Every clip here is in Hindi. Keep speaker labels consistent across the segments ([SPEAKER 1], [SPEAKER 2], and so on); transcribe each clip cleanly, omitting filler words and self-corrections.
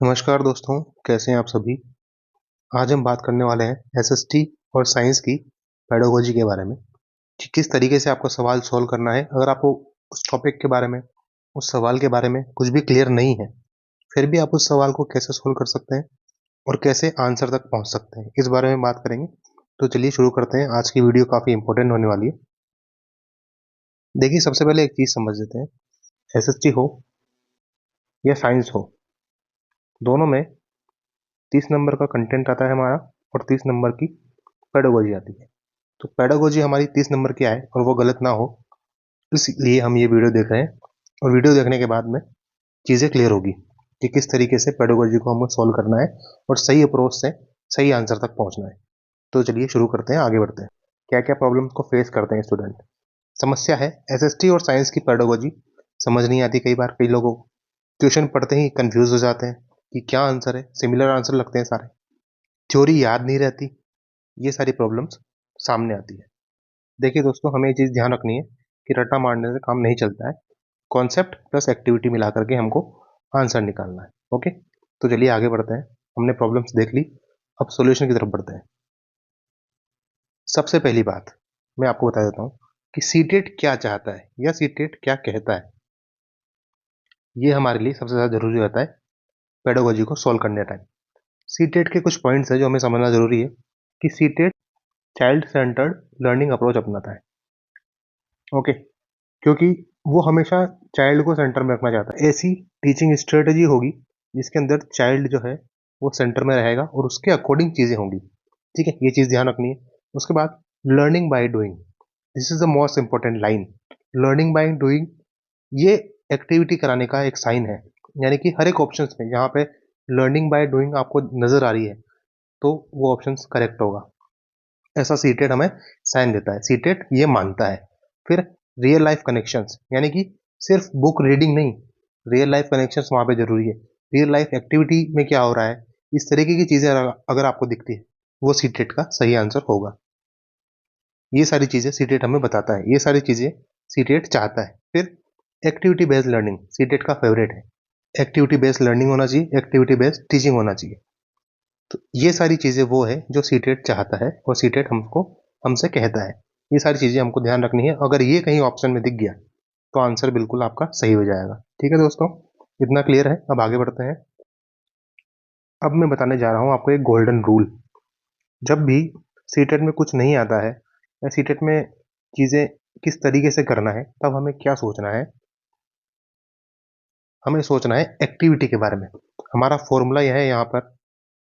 [SPEAKER 1] नमस्कार दोस्तों, कैसे हैं आप सभी। आज हम बात करने वाले हैं एसएसटी और साइंस की पेडागोजी के बारे में कि किस तरीके से आपको सवाल सॉल्व करना है। अगर आपको उस टॉपिक के बारे में, उस सवाल के बारे में कुछ भी क्लियर नहीं है, फिर भी आप उस सवाल को कैसे सॉल्व कर सकते हैं और कैसे आंसर तक पहुंच सकते हैं, इस बारे में बात करेंगे। तो चलिए शुरू करते हैं। आज की वीडियो काफ़ी इंपॉर्टेंट होने वाली है। देखिए, सबसे पहले एक चीज़ समझ लेते हैं। एसएसटी हो या साइंस हो, दोनों में 30 नंबर का कंटेंट आता है हमारा और 30 नंबर की पेडागोजी आती है। तो पेडागोजी हमारी 30 नंबर की आए और वो गलत ना हो, इसलिए हम ये वीडियो देख रहे हैं। और वीडियो देखने के बाद में चीज़ें क्लियर होगी कि किस तरीके से पेडागोजी को हमको सॉल्व करना है और सही अप्रोच से सही आंसर तक पहुंचना है। तो चलिए शुरू करते हैं, आगे बढ़ते हैं। क्या क्या प्रॉब्लम्स को फेस करते हैं स्टूडेंट। समस्या है एसएसटी और साइंस की पेडागोजी समझ नहीं आती। कई बार कई लोगों को क्वेश्चन पढ़ते ही कंफ्यूज हो जाते हैं कि क्या आंसर है, सिमिलर आंसर लगते हैं सारे, थ्योरी याद नहीं रहती। ये सारी प्रॉब्लम्स सामने आती है। देखिए दोस्तों, हमें ये चीज़ ध्यान रखनी है कि रट्टा मारने से काम नहीं चलता है। कॉन्सेप्ट प्लस एक्टिविटी मिला करके हमको आंसर निकालना है। ओके, तो चलिए आगे बढ़ते हैं। हमने प्रॉब्लम्स देख ली, अब सॉल्यूशन की तरफ बढ़ते हैं। सबसे पहली बात मैं आपको बता देता हूँ कि सीटेट क्या चाहता है या सीटेट क्या कहता है। ये हमारे लिए सबसे ज़्यादा जरूरी रहता है पेडागोजी को सॉल्व करने टाइम। सीटेट के कुछ पॉइंट्स है जो हमें समझना जरूरी है कि CTET child centred learning approach अपनाता है। ओके, क्योंकि वो हमेशा चाइल्ड को सेंटर में रखना चाहता है। ऐसी टीचिंग स्ट्रेटजी होगी जिसके अंदर चाइल्ड जो है वो सेंटर में रहेगा और उसके अकॉर्डिंग चीज़ें होंगी। ठीक है, ये चीज़ ध्यान रखनी है। उसके बाद learning by doing, this is the most important line. Learning by doing ये एक्टिविटी कराने का एक साइन है। यानी कि हर एक ऑप्शन में यहाँ पे लर्निंग बाय डूइंग आपको नजर आ रही है तो वो ऑप्शन करेक्ट होगा। ऐसा सीटेट हमें साइन देता है, सीटेट ये मानता है। फिर रियल लाइफ कनेक्शंस, यानी कि सिर्फ बुक रीडिंग नहीं, रियल लाइफ कनेक्शंस वहाँ पे जरूरी है। रियल लाइफ एक्टिविटी में क्या हो रहा है, इस तरीके की चीजें अगर आपको दिखती है, वो सीटेट का सही आंसर होगा। ये सारी चीजें सीटेट हमें बताता है, ये सारी चीजें सीटेट चाहता है। फिर एक्टिविटी बेस्ड लर्निंग सीटेट का फेवरेट है। एक्टिविटी बेस्ड लर्निंग होना चाहिए, एक्टिविटी बेस्ड टीचिंग होना चाहिए। तो ये सारी चीज़ें वो है जो सीटेट चाहता है और सीटेट हमको हमसे कहता है। ये सारी चीज़ें हमको ध्यान रखनी है। अगर ये कहीं ऑप्शन में दिख गया तो आंसर बिल्कुल आपका सही हो जाएगा। ठीक है दोस्तों, इतना क्लियर है। अब आगे बढ़ते हैं। अब मैं बताने जा रहा हूँ आपको एक गोल्डन रूल। जब भी सीटेट में कुछ नहीं आता है या सीटेट में चीज़ें किस तरीके से करना है, तब हमें क्या सोचना है। हमें सोचना है एक्टिविटी के बारे में। हमारा फॉर्मूला यह है यहाँ पर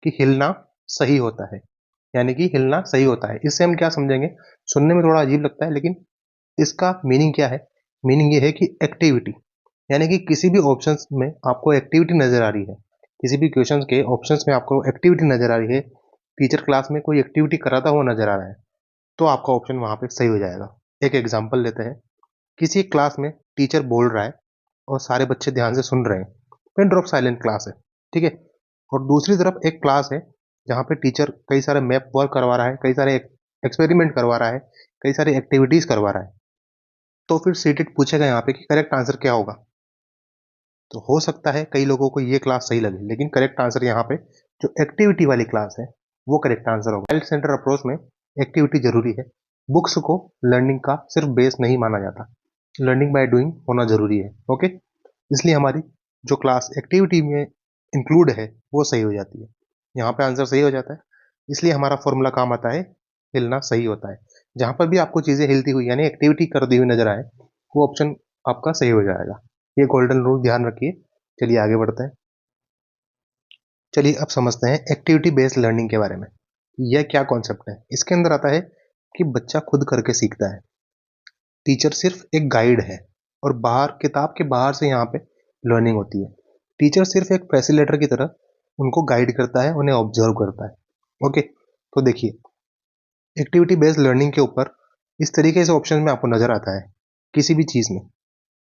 [SPEAKER 1] कि हिलना सही होता है, यानी कि हिलना सही होता है। इससे हम क्या समझेंगे, सुनने में थोड़ा अजीब लगता है लेकिन इसका मीनिंग क्या है। मीनिंग ये है कि एक्टिविटी, यानी कि किसी भी ऑप्शंस में आपको एक्टिविटी नजर आ रही है, किसी भी क्वेश्चन के ऑप्शंस में आपको एक्टिविटी नजर आ रही है, टीचर क्लास में कोई एक्टिविटी कराता हुआ नजर आ रहा है, तो आपका ऑप्शन वहां पे सही हो जाएगा। एक एग्जाम्पल लेते हैं। किसी क्लास में टीचर बोल रहा है और सारे बच्चे ध्यान से सुन रहे हैं, पिन ड्रॉप साइलेंट क्लास है। ठीक है, और दूसरी तरफ एक क्लास है जहाँ पे टीचर कई सारे मैप वर्क करवा रहा है, कई सारे एक्सपेरिमेंट करवा रहा है, कई सारी एक्टिविटीज करवा रहा है। तो फिर सीटेट पूछेगा यहाँ पे कि करेक्ट आंसर क्या होगा। तो हो सकता है कई लोगों को ये क्लास सही लगे, लेकिन करेक्ट आंसर यहाँ पे जो एक्टिविटी वाली क्लास है वो करेक्ट आंसर होगा। चाइल्ड सेंटर अप्रोच में एक्टिविटी जरूरी है। बुक्स को लर्निंग का सिर्फ बेस नहीं माना जाता, लर्निंग बाय डूइंग होना जरूरी है। ओके, इसलिए हमारी जो क्लास एक्टिविटी में इंक्लूड है वो सही हो जाती है। यहाँ पे आंसर सही हो जाता है, इसलिए हमारा फॉर्मूला काम आता है, हिलना सही होता है। जहाँ पर भी आपको चीज़ें हिलती हुई यानी एक्टिविटी करती हुई नजर आए, वो ऑप्शन आपका सही हो जाएगा। ये गोल्डन रूल ध्यान रखिए। चलिए आगे बढ़ते हैं। चलिए अब समझते हैं एक्टिविटी बेस्ड लर्निंग के बारे में। यह क्या कॉन्सेप्ट है। इसके अंदर आता है कि बच्चा खुद करके सीखता है, टीचर सिर्फ एक गाइड है और बाहर किताब के बाहर से यहाँ पे लर्निंग होती है। टीचर सिर्फ एक फैसिलिटेटर की तरह उनको गाइड करता है, उन्हें ऑब्जर्व करता है। ओके, तो देखिए एक्टिविटी बेस्ड लर्निंग के ऊपर इस तरीके से ऑप्शन में आपको नजर आता है किसी भी चीज़ में,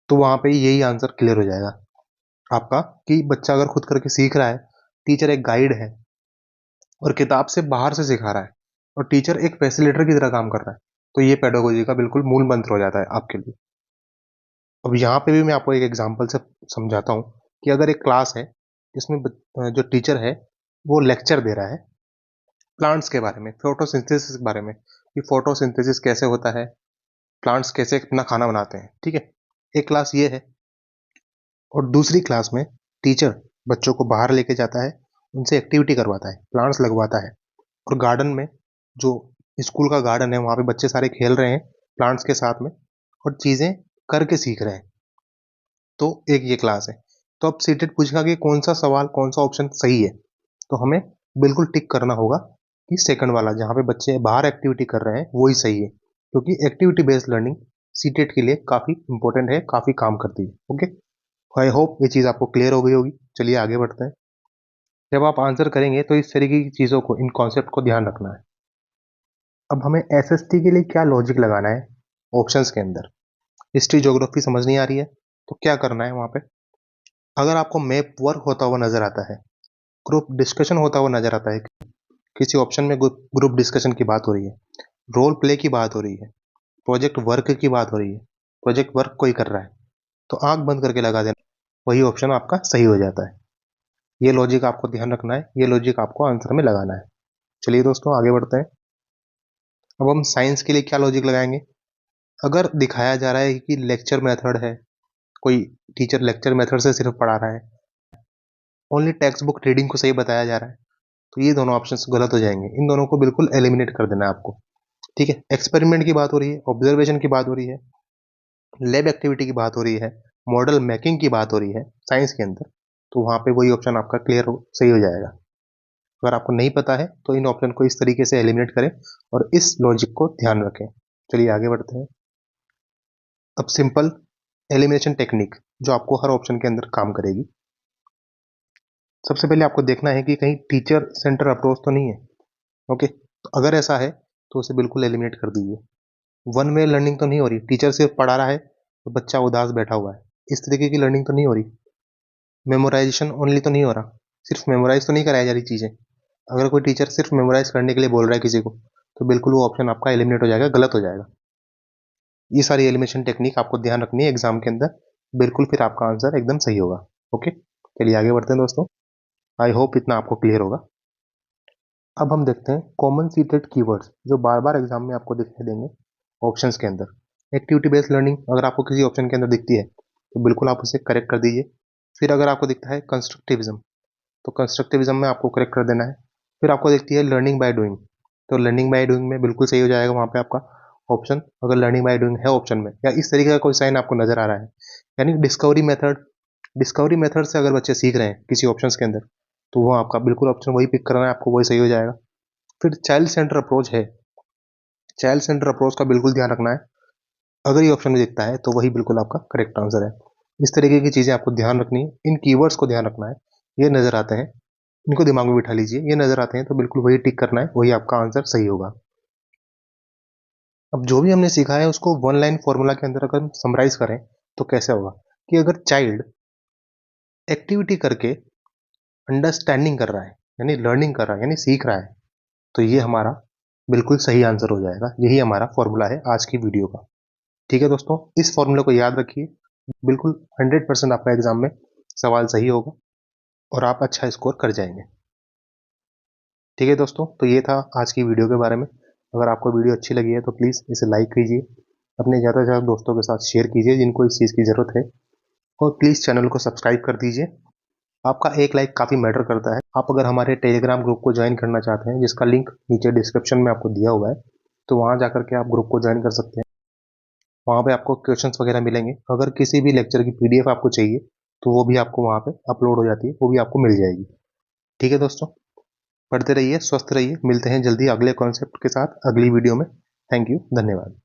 [SPEAKER 1] तो वहाँ पे यही आंसर क्लियर हो जाएगा आपका कि बच्चा अगर खुद करके सीख रहा है, टीचर एक गाइड है और किताब से बाहर से सिखा रहा है और टीचर एक फैसिलिटेटर की तरह काम कर रहा है, तो ये पेडागोजी का बिल्कुल मूल मंत्र हो जाता है आपके लिए। अब यहाँ पे भी मैं आपको एक एग्जांपल से समझाता हूँ कि अगर एक क्लास है, जिसमें जो टीचर है वो लेक्चर दे रहा है प्लांट्स के बारे में, फोटोसिंथेसिस के बारे में, कि फोटोसिंथेसिस कैसे होता है, प्लांट्स कैसे अपना खाना बनाते हैं। ठीक है, एक क्लास ये है। और दूसरी क्लास में टीचर बच्चों को बाहर लेके जाता है, उनसे एक्टिविटी करवाता है, प्लांट्स लगवाता है। और गार्डन में, जो स्कूल का गार्डन है, वहाँ पे बच्चे सारे खेल रहे हैं प्लांट्स के साथ में और चीज़ें करके सीख रहे हैं। तो एक ये क्लास है। तो अब सीटेड पूछेगा कि कौन सा सवाल, कौन सा ऑप्शन सही है, तो हमें बिल्कुल टिक करना होगा कि सेकंड वाला, जहाँ पे बच्चे बाहर एक्टिविटी कर रहे हैं वही सही है, क्योंकि एक्टिविटी बेस्ड लर्निंग सीटेट के लिए काफ़ी इंपॉर्टेंट है, काफ़ी काम करती है। ओके, आई होप ये चीज़ आपको क्लियर हो गई होगी। चलिए आगे बढ़ते हैं। जब आप आंसर करेंगे तो इस तरीके की चीज़ों को, इन कॉन्सेप्ट को ध्यान रखना है। अब हमें एसएसटी के लिए क्या लॉजिक लगाना है ऑप्शंस के अंदर। हिस्ट्री ज्योग्राफी समझ नहीं आ रही है तो क्या करना है वहाँ पे, अगर आपको मैप वर्क होता हुआ नजर आता है, ग्रुप डिस्कशन होता हुआ नजर आता है, किसी ऑप्शन में ग्रुप डिस्कशन की बात हो रही है, रोल प्ले की बात हो रही है, प्रोजेक्ट वर्क की बात हो रही है, प्रोजेक्ट वर्क कोई कर रहा है, तो आंख बंद करके लगा देना, वही ऑप्शन आपका सही हो जाता है। ये लॉजिक आपको ध्यान रखना है, ये लॉजिक आपको आंसर में लगाना है। चलिए दोस्तों आगे बढ़ते हैं। अब हम साइंस के लिए क्या लॉजिक लगाएंगे। अगर दिखाया जा रहा है कि लेक्चर मेथड है, कोई टीचर लेक्चर मेथड से सिर्फ पढ़ा रहा है, ओनली टेक्स्ट बुक रीडिंग को सही बताया जा रहा है, तो ये दोनों ऑप्शंस गलत हो जाएंगे। इन दोनों को बिल्कुल एलिमिनेट कर देना है आपको। ठीक है, एक्सपेरिमेंट की बात हो रही है, ऑब्जर्वेशन की बात हो रही है, लैब एक्टिविटी की बात हो रही है, मॉडल मेकिंग की बात हो रही है साइंस के अंदर, तो वहाँ पे वही ऑप्शन आपका क्लियर हो, सही हो जाएगा। अगर आपको नहीं पता है तो इन ऑप्शन को इस तरीके से एलिमिनेट करें और इस लॉजिक को ध्यान रखें। चलिए आगे बढ़ते हैं। अब सिंपल एलिमिनेशन टेक्निक जो आपको हर ऑप्शन के अंदर काम करेगी। सबसे पहले आपको देखना है कि कहीं टीचर सेंटर अप्रोच तो नहीं है। ओके, तो अगर ऐसा है तो उसे बिल्कुल एलिमिनेट कर दीजिए। वन वे लर्निंग तो नहीं हो रही, टीचर सिर्फ पढ़ा रहा है तो बच्चा उदास बैठा हुआ है, इस तरीके की लर्निंग तो नहीं हो रही। मेमोराइजेशन ओनली तो नहीं हो रहा, सिर्फ मेमोराइज तो नहीं कराई जा रही चीज़ें। अगर कोई टीचर सिर्फ मेमोराइज करने के लिए बोल रहा है किसी को, तो बिल्कुल वो ऑप्शन आपका एलिमिनेट हो जाएगा, गलत हो जाएगा। ये सारी एलिमिनेशन टेक्निक आपको ध्यान रखनी है एग्जाम के अंदर, बिल्कुल फिर आपका आंसर एकदम सही होगा। ओके, चलिए आगे बढ़ते हैं दोस्तों। आई होप इतना आपको क्लियर होगा। अब हम देखते हैं कॉमन सीटेड कीवर्ड्स जो बार बार एग्जाम में आपको दिखाई देंगे ऑप्शंस के अंदर। एक्टिविटी बेस्ड लर्निंग अगर आपको किसी ऑप्शन के अंदर दिखती है तो बिल्कुल आप उसे करेक्ट कर दीजिए। फिर अगर आपको दिखता है कंस्ट्रक्टिविज्म, तो कंस्ट्रक्टिविज्म में आपको करेक्ट कर देना है। फिर आपको दिखती है लर्निंग बाय डूइंग, तो लर्निंग बाय डूइंग में बिल्कुल सही हो जाएगा वहाँ पे आपका ऑप्शन, अगर लर्निंग बाय डूइंग है ऑप्शन में, या इस तरीके का कोई साइन आपको नजर आ रहा है, यानी डिस्कवरी मेथड, डिस्कवरी मेथड से अगर बच्चे सीख रहे हैं किसी ऑप्शंस के अंदर, तो वो आपका बिल्कुल ऑप्शन वही पिक करना है आपको, वही सही हो जाएगा। फिर चाइल्ड सेंटर अप्रोच है, चाइल्ड सेंटर अप्रोच का बिल्कुल ध्यान रखना है, अगर ये ऑप्शन में दिखता है तो वही बिल्कुल आपका करेक्ट आंसर है। इस तरीके की चीज़ें आपको ध्यान रखनी है, इन कीवर्ड्स को ध्यान रखना है। ये नज़र आते हैं, इनको दिमाग में बिठा लीजिए, ये नज़र आते हैं तो बिल्कुल वही टिक करना है, वही आपका आंसर सही होगा। अब जो भी हमने सीखा है उसको वन लाइन फॉर्मूला के अंदर अगर हम समराइज करें तो कैसे होगा, कि अगर चाइल्ड एक्टिविटी करके अंडरस्टैंडिंग कर रहा है, यानी लर्निंग कर रहा है, यानी सीख रहा है, तो ये हमारा बिल्कुल सही आंसर हो जाएगा। यही हमारा फॉर्मूला है आज की वीडियो का। ठीक है दोस्तों, इस फॉर्मूले को याद रखिए, बिल्कुल 100% आपका एग्जाम में सवाल सही होगा और आप अच्छा स्कोर कर जाएंगे। ठीक है दोस्तों, तो ये था आज की वीडियो के बारे में। अगर आपको वीडियो अच्छी लगी है तो प्लीज़ इसे लाइक कीजिए, अपने ज़्यादा से ज़्यादा दोस्तों के साथ शेयर कीजिए जिनको इस चीज़ की ज़रूरत है, और प्लीज़ चैनल को सब्सक्राइब कर दीजिए। आपका एक लाइक काफ़ी मैटर करता है। आप अगर हमारे टेलीग्राम ग्रुप को ज्वाइन करना चाहते हैं, जिसका लिंक नीचे डिस्क्रिप्शन में आपको दिया हुआ है, तो वहाँ जाकर के आप ग्रुप को ज्वाइन कर सकते हैं। वहाँ पे आपको क्वेश्चंस वगैरह मिलेंगे। अगर किसी भी लेक्चर की पीडीएफ आपको चाहिए तो वो भी आपको वहाँ पे अपलोड हो जाती है, वो भी आपको मिल जाएगी। ठीक है दोस्तों, पढ़ते रहिए, स्वस्थ रहिए, मिलते हैं जल्दी अगले कॉन्सेप्ट के साथ अगली वीडियो में। थैंक यू, धन्यवाद।